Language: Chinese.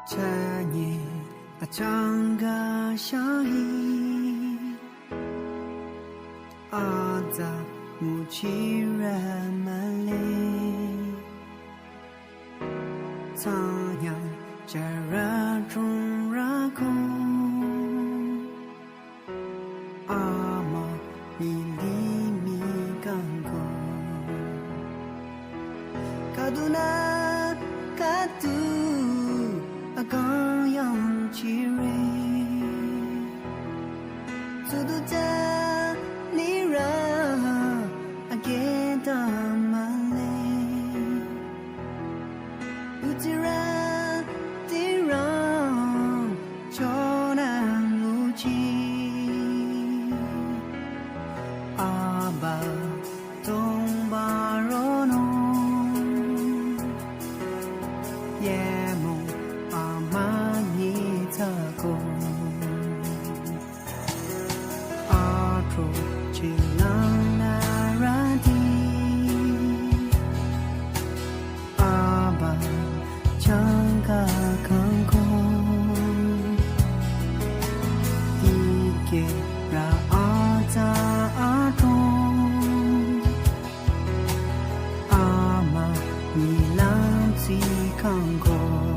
千年啊，长个相依，阿扎木起人们里，苍阳加热中热空，阿毛米里米刚空，卡杜那卡杜。刚阳起瑞，速度在你让给他们嘞，不自然地让就难无情，阿爸东巴罗农，夜梦。阿尼擦空，阿卓吉朗那拉蒂，阿巴江嘎康空，伊给拉阿扎阿中，阿玛尼朗吉康空。